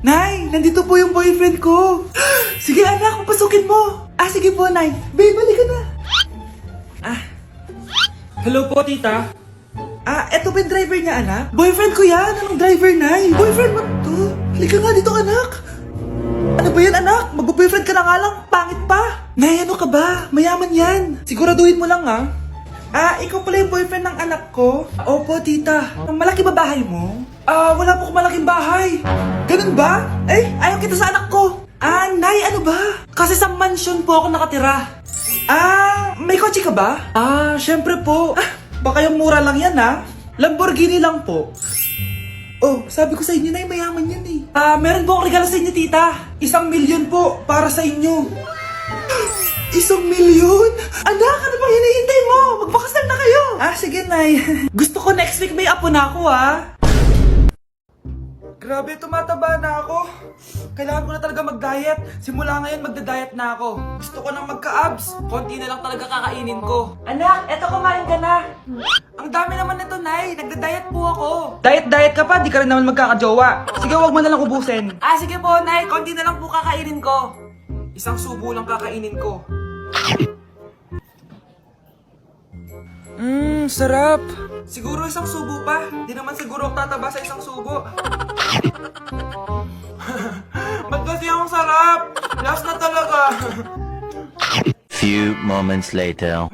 Nay, nandito po yung boyfriend ko. Sige anak, pasukin mo. Sige po, Nay. Babe, balik ka na. Hello po, tita. Eto ba yung driver niya, anak? Boyfriend ko yan. Anong driver, Nay? Boyfriend mo to? Halika nga dito, anak. Ano ba yan, anak? Magbo-boyfriend ka na nga lang. Pangit pa. Nay, ano ka ba? Mayaman yan. Siguraduhin mo lang, ha? Ikaw pala yung boyfriend ng anak ko? Opo, tita. Malaki ba bahay mo? Wala po akong malaking bahay. Ganun ba? Ayaw kita sa anak ko. Nay, ano ba? Kasi sa mansion po ako nakatira. May kotse ka ba? Syempre po. Baka yung mura lang yan, ha? Lamborghini lang po. Oh, sabi ko sa inyo, Nay, mayaman yan eh. Meron po akong regalo sa inyo, tita. 1,000,000 po para sa inyo. 1,000,000? Anak, ano bang hinihintay mo? Magpakasal na kayo. Sige, Nay. Gusto ko next week may apo na ako, ha? Grabe, tumataba na ako. Kailangan ko na talaga mag-diet. Simula ngayon, magda-diet na ako. Gusto ko nang magka-abs. Konti na lang talaga kakainin ko. Anak, eto kumain ka na. Ang dami naman nito, Nay. Nagda-diet po ako. Diet ka pa? Di ka rin naman magkakajowa. Sige, wag mo na lang ubusin. Sige po, Nay. Konti na lang po kakainin ko. 1 subo lang kakainin ko. Sarap. Siguro 1 subo pa. Di naman siguro ako tataba sa 1 subo. Ba't kasi ang sarap? Last na talaga. Few moments later.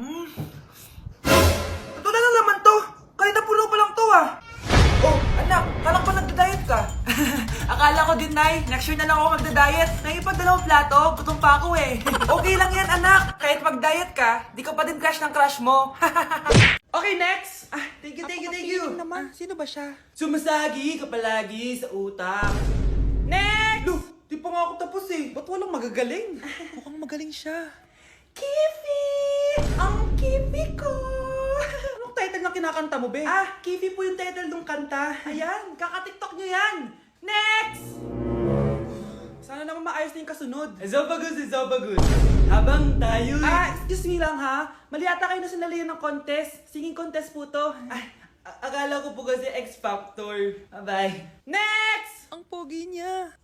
Ito na naman to. Kanina puno pa lang to Oh, anak, kala ko nagda-diet ka. Akala ko din, Nay. Next year na lang ako magda-diet. Naipag 2 plato, gutom pa ako eh. Okay lang yan, anak. Kahit mag-diet ka, di ka pa din crush ng crush mo. Okay, next. Thank you. Naman. Sino ba siya? Sumasagi ka palagi sa utak. Next! Look, di pa nga ako tapos eh. Ba't walang magagaling? Mukhang magaling siya. Kifi! Ang Kifi ko! Anong title ng kinakanta mo, be? Kifi po yung title ng kanta. Ayan, kaka-tiktok nyo yan. Next! Sana naman maayos na yung kasunod. Zobagus. Habang tayo... excuse me lang ha. Mali ata kayo na sinalihan ng contest. Singing contest po to. Akala ko po kasi X Factor. Bye-bye. Next! Ang pogi niya.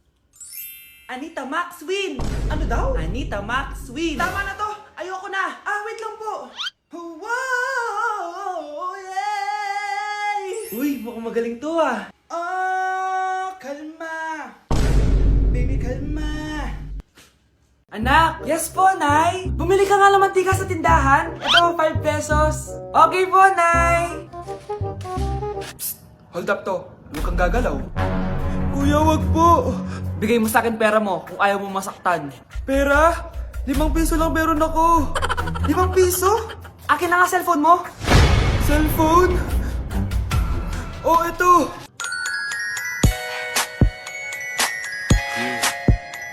Anita Max win! Ano daw? Anita Max win! Tama na to! Ayoko na! Wait lang po! Wow! Yay! Uy, mukhang magaling to kalma! Baby, kalma! Anak! Yes po, Nay! Bumili ka nga ng mantika sa tindahan. Ito, 5 pesos. Okay po, Nay! Psst! Hold up to. Huwag kang gagalaw. Kuya, wag po. Bigay mo sa akin pera mo kung ayaw mo masaktan. Pera? 5 piso lang meron ako. 5 piso? Akin na nga cellphone mo. Cellphone? Ito.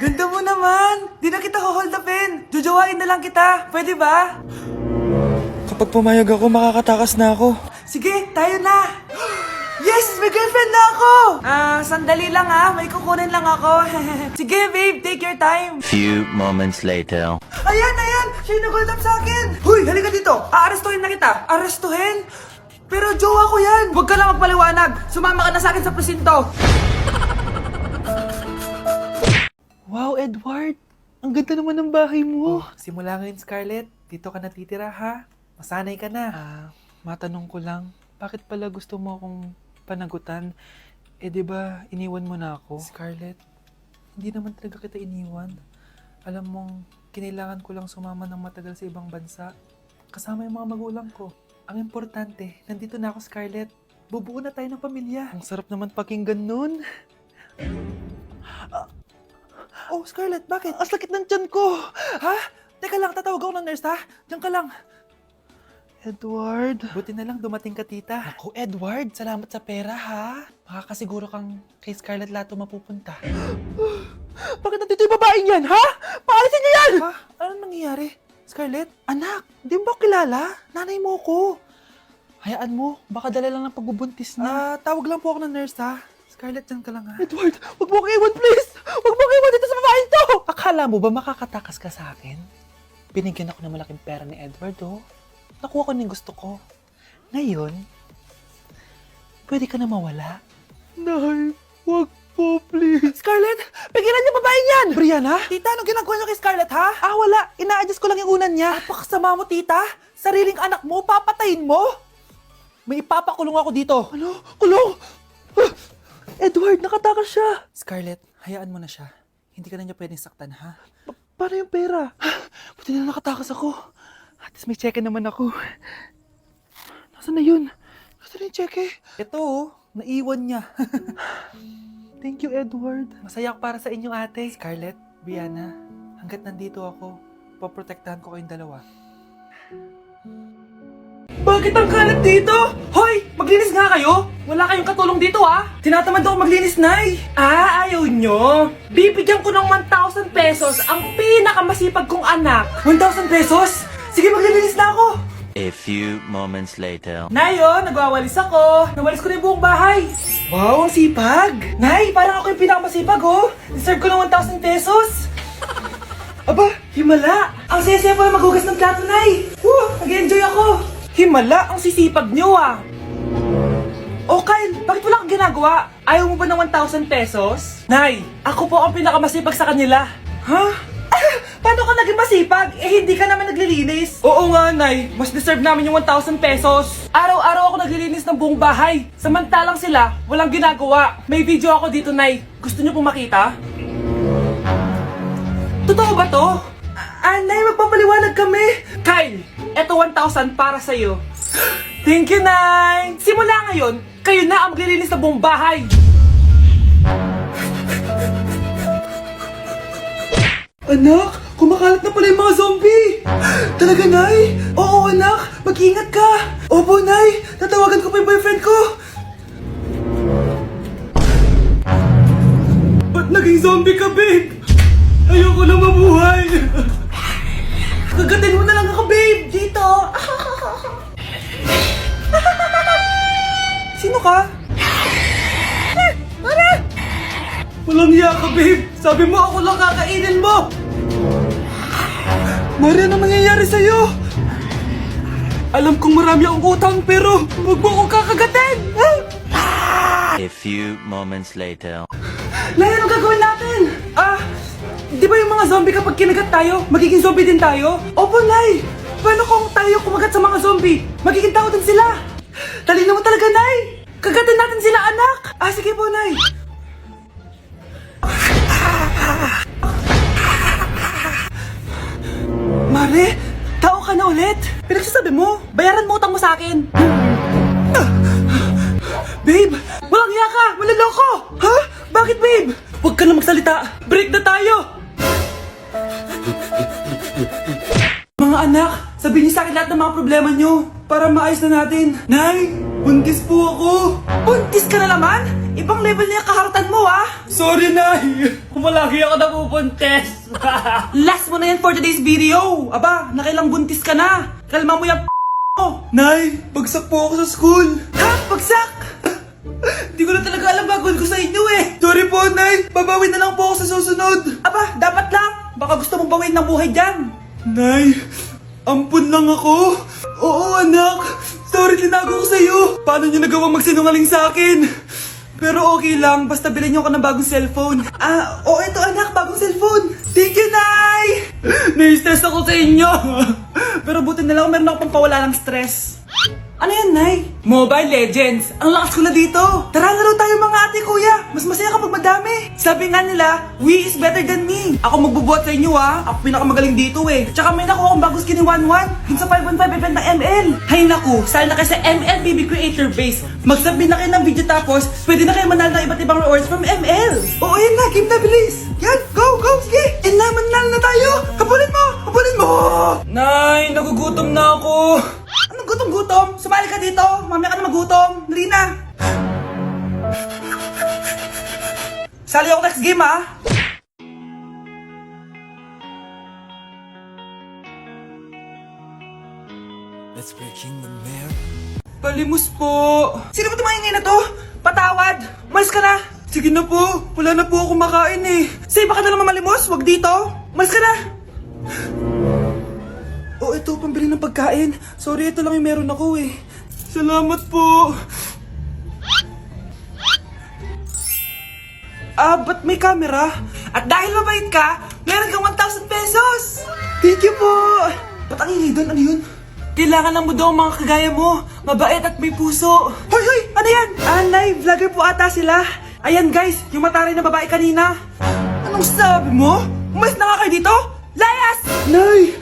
Ganda mo naman. Di na kita hold upin. Jojowain na lang kita. Pwede ba? Kapag pumayag ako, makakatakas na ako. Sige, tayo na. Yes! May girlfriend na ako! Sandali lang may kukunin lang ako. Sige, babe, take your time. Few moments later. Ayan! Siya yung nag-hold up sa akin! Huy, halika dito! Aarestuhin na kita! Arestuhin? Pero jowa ko yan! Huwag ka lang magpaliwanag! Sumama ka na sa akin sa presinto! Wow, Edward! Ang ganda naman ng bahay mo! Simula ngayon, Scarlett. Dito ka natitira, ha? Masanay ka na. Matanong ko lang, bakit pala gusto mo akong panagutan? Diba, iniwan mo na ako? Scarlett, hindi naman talaga kita iniwan. Alam mong, kinailangan ko lang sumama ng matagal sa ibang bansa. Kasama yung mga magulang ko. Ang importante, nandito na ako, Scarlett. Bubuo na tayo ng pamilya. Ang sarap naman pakinggan nun. Scarlett, bakit? Ang sakit ng tiyan ko! Ha? Teka lang, tatawag ako ng nurse, ha? Diyan ka lang. Edward. Buti na lang dumating ka, tita. Ako, Edward, salamat sa pera, ha? Makakasiguro kang kay Scarlett Lato mapupunta. Bakit nandito yung babaeng yan, ha? Paalisin niyo yan! Ha? Anong nangyayari? Scarlett? Anak, di mo ba kilala? Nanay mo ko. Hayaan mo, baka dala lang ng pagbubuntis niya. Tawag lang po ako ng nurse, ha? Scarlett, dyan ka lang, ha? Edward, wag mo kang iwan, please! Wag mo kang iwan dito sa babaeng to! Akala mo ba makakatakas ka sa akin? Binigyan ako ng malaking pera ni Edward, Nakuha ko na yung gusto ko. Ngayon, pwede ka na mawala. Nay, wag po, please. Scarlett, pigilan niyo babae niyan! Brianna? Tita, anong ginagawa niyo kay Scarlett, ha? Wala. Ina-adjust ko lang yung unan niya. Napakasama mo, tita. Sariling anak mo, papatayin mo? May ipapakulong ako dito. Ano? Kulong? Edward, nakatakas siya. Scarlett, hayaan mo na siya. Hindi ka na niya pwedeng saktan, ha? Paano yung pera? Buti na nakatakas ako. At least may cheque naman ako. Nasaan na yun? Nasaan na yung cheque? Ito, naiwan niya. Thank you, Edward. Masaya ako para sa inyo, ate. Scarlett, Brianna, hanggat nandito ako, poprotektahan ko kayong dalawa. Bakit ang kalat dito? Hoy! Maglinis nga kayo! Wala kayong katulong dito, Tinatamad ako maglinis, Nay! Ayaw nyo? Bibigyan ko ng 1,000 pesos ang pinakamasipag kong anak. 1,000 pesos? Sige, maglilinis na ako! A few moments later. Nay, nagwawalis ako. Nawalis ko na yung buong bahay. Wow, ang sipag. Nay, parang ako yung pinakamasipag, Deserve ko ng 1,000 pesos. Aba, himala. Ang saya-saya pala maghugas ng plato, Nay. Nag-enjoy ako. Himala, ang sisipag nyo, Oh, Kyle, bakit wala kang ginagawa? Ayaw mo ba ng 1,000 pesos? Nay, ako po ang pinakamasipag sa kanila. Ha? Paano ka naging masipag? Hindi ka naman naglilinis. Oo nga, Nay. Mas deserve namin yung 1,000 pesos. Araw-araw ako naglilinis ng buong bahay. Samantalang sila, walang ginagawa. May video ako dito, Nay. Gusto niyo pong makita? Totoo ba to? Nay, magpapaliwanag kami. Kyle, eto 1,000 para sa'yo. Thank you, Nay. Simula ngayon, kayo na ang maglilinis ng buong bahay. Anak, kumakalat na pala yung mga zombie! Talaga, Nay? Oo, anak, mag-ingat ka! Opo, Nay, tatawagan ko pa yung boyfriend ko! Ba't naging zombie ka, babe? Ayoko na mabuhay! Kagatin mo na lang ako, babe! Dito! Sino ka? Walang hiya ka, babe! Sabi mo ako lang kakainin mo! Mari, ano nangyayari sa'yo? Alam kong marami akong utang pero huwag mo akong kakagatin! A few moments later. Nay, anong gagawin natin? Di ba yung mga zombie kapag kinagat tayo, magiging zombie din tayo? Opo, Nay! Paano kung tayo kumagat sa mga zombie? Magiging tao din sila! Talino mo talaga, Nay! Kagatin natin sila, anak! Sige po, Nay! Mare, tao ka na ulit? Pinagsasabi mo, bayaran mo utang mo sa akin. Babe, walang hiya ka! Maloloko! Ha? Bakit, babe? Huwag ka na magsalita! Break na tayo! Mga anak, sabihin niyo sa akin lahat ng mga problema niyo para maayos na natin. Nay, buntis po ako! Buntis ka na naman? Ibang level na yung kaharatan mo, Sorry, Nay! Kumalagi ako nabubuntis! Last mo na yan for today's video! Aba, nakailang buntis ka na! Kalma mo yung mo! Nay, bagsak po ako sa school! Ha? Bagsak? Hindi ko na talaga alam bagol ko sa inyo Sorry po, Nay! Babawi na lang po ako sa susunod! Aba, dapat lang! Baka gusto mong bawiin ng buhay dyan! Nay, ampun lang ako! Oo, anak! Sorry, tinago ko sa'yo! Paano niyo nagawang magsinungaling sa akin? Pero okay lang, basta bilhin niyo ako ng bagong cellphone. Ito anak, bagong cellphone. Thank you, Nay! Nai-stress ako sa inyo. Pero buti na lang, meron ako pampawala ng stress. Ano yan, Nay? Mobile Legends. Ang lakas ko na dito. Tara, laro tayo mga ate, kuya. Mas masaya kapag madami. Sabi nga nila, we is better than me. Ako magbubuhat sa inyo, Ako pinakamagaling dito, Tsaka may nakuha akong bagong skin ni 1-1. Yung sa 515 event ng ML. Hay naku, sali na kayo sa ML BB Creator Base. Mag-submit na kayo ng video tapos, pwede na kayo manalo ng iba't ibang rewards from ML. Oo, yan na. Game na, bilis. Yan, go, go, sige. Manalo na tayo. Habulin mo, habulin mo. Nay, nagugutom na ako. Anong gutom-gutom? Sumali ka dito. Mamaya ka na magutom. Dali na. Sali ako next game, Let's breaking the mirror. Palimos po. Sino ba tumahingay na to? Patawad. Malis ka na. Sige na po. Wala na po ako makain Say, baka na lang mamalimos. Wag dito. Malis ka na. Ito, pambili ng pagkain. Sorry, ito lang yung meron ako Salamat po. Ba't may camera? At dahil mabait ka, meron kang 1,000 pesos! Thank you po! Ba't ang ingay doon? Ano yun? Kailangan lang mo daw ang mga kagaya mo. Mabait at may puso. Hoy, hoy! Ano yan? Nay, vlogger po ata sila. Ayan guys, yung mataray na babae kanina. Anong sabi mo? Umalis na nga kayo dito? Layas! Nay!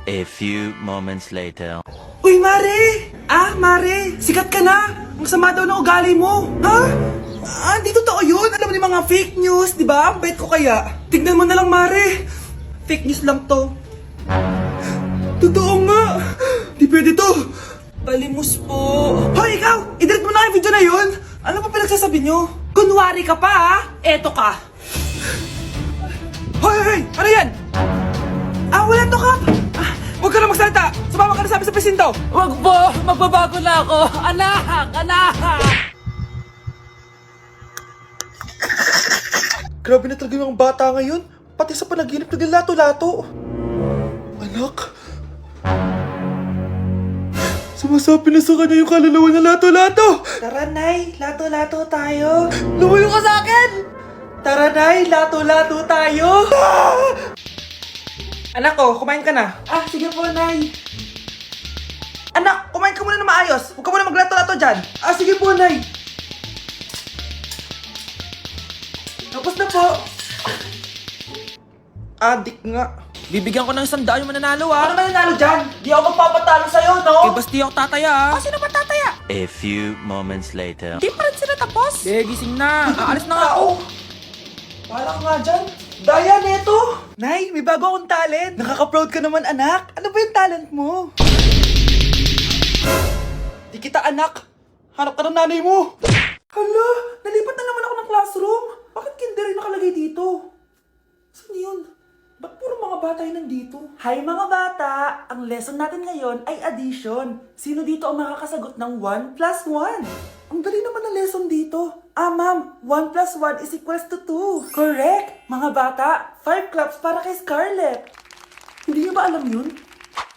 A few moments later. Uy, Mare! Mare, sikat ka na! Ang sama daw ng ugali mo! Ha? Hindi totoo yun! Alam mo yung mga fake news, di ba? Ang bait ko kaya. Tignan mo na lang, Mare! Fake news lang to. Totoo nga! Di pwede to! Palimos po! Hoy, ikaw! I-delete mo na yung video na yun! Ano pa pinagsasabi nyo? Kunwari ka pa, ha? Eto ka! Hoy, hoy, hoy! Ano yan? Wala to, Kap! Huwag ka na magsalita! Sumama ka na sa amin sa presinto! Wag po! Magbabago na ako! Anak! Anak! Grabe na talaga yung bata ngayon. Pati sa panaginip naglato-lato. Anak. Sumasabi na sa kanya yung kaluluwa na lato-lato. Tara, Nay. Lato-lato tayo. Lumayo ka sa akin! Tara, Nay. Lato-lato tayo. Anak ko, kumain ka na. Sige po, Nay. Anak, kumain ka muna na maayos. Huwag ka muna maglato-lato dyan. Sige po, Nay. Tapos na po. Adik nga. Bibigyan ko ng 100 yung mananalo Ano mananalo dyan? Di ako magpapatalo sa'yo, no? basti ako tataya Sino ba tataya? A few moments later. Di pa rin sila tapos. gising na! Aalis na nga ako! Wala ka nga dyan. Daya, neto. Nay, may bago akong talent. Nakaka-proud ka naman, anak. Ano ba yung talent mo? Di kita anak. Hanap ka ng nanay mo. Hala, nalipat na naman ako ng classroom. Bakit kinder yung nakalagay dito? Saan yun? Ba't puro mga bata yung nandito? Hi mga bata! Ang lesson natin ngayon ay addition. Sino dito ang makakasagot ng 1 plus 1? Ang dali naman ng lesson dito. Ma'am, 1 plus 1 is equals to 2. Correct! Mga bata, 5 claps para kay Scarlett. Hindi niyo ba alam yun?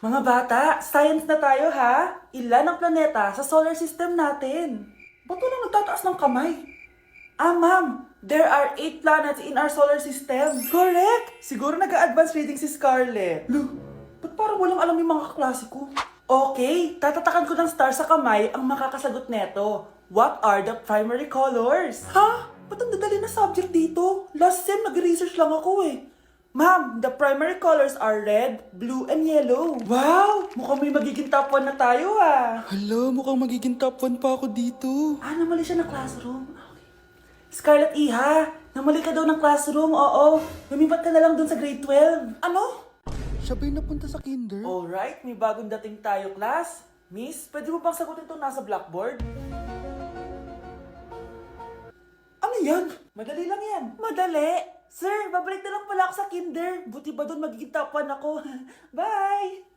Mga bata, science na tayo ha? Ilan ang planeta sa solar system natin? Ba't walang nagtataas ng kamay? Ma'am, there are 8 planets in our solar system. Correct! Siguro nag-a-advance reading si Scarlett. Ba't parang walang alam yung mga kaklase ko? Okay, tatatakan ko ng star sa kamay ang makakasagot neto. What are the primary colors? Ha? Ba't ang dadali na subject dito? Last sem, nag-research lang ako eh. Ma'am, the primary colors are red, blue, and yellow. Wow! Mukhang may magiging top 1 na tayo ah. Hala, mukhang magiging top 1 pa ako dito. Namali siya na classroom. Scarlett Iha, namali ka daw ng classroom, oo. Lumipat ka na lang dun sa grade 12. Ano? Siya ba'y napunta sa kinder? Alright, may bagong dating tayo, class. Miss, pwede mo bang sagutin itong nasa blackboard? Ano yan? Madali lang yan. Madali? Sir, babalik na lang pala ako sa kinder. Buti ba doon magiging top 1 ako? Bye!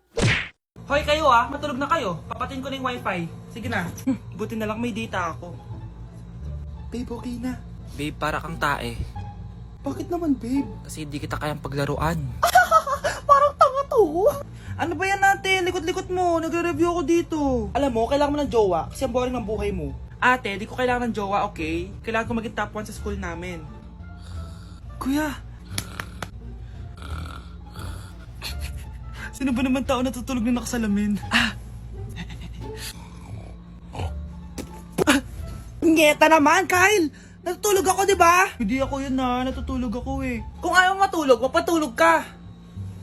Hoy kayo matulog na kayo. Papatin ko na yung wifi. Sige na. Buti na lang may data ako. Babe, okay na. Babe, para kang tae. Bakit naman, babe? Kasi di kita kayang paglaruan. Parang tanga to. Ano ba yan natin? Likot-likot mo. Nagre-review ako dito. Alam mo, kailangan mo ng jowa kasi ang boring ng buhay mo. Ate, di ko kailangan ng jowa, okay? Kailangan ko maging top 1 sa school namin. Kuya! Sino ba naman tao natutulog na nakasalamin? Ngeta naman, Kyle! Natutulog ako, di ba? Hindi ako yun natutulog ako eh. Kung ayaw matulog, mapatulog ka!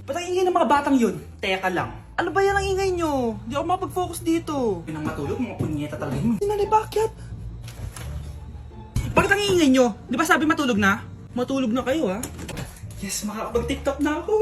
Ba't ang ingay ng mga batang yun? Teka lang. Ano ba yan ang ingay nyo? Di ako mapag-focus dito. Pinang matulog, mga punyeta talaga yun. Sinali, bakit? Bakit ang ingay nyo? Di ba sabi matulog na? Matulog na kayo, ha? Yes, makakapag-tiktok na ako.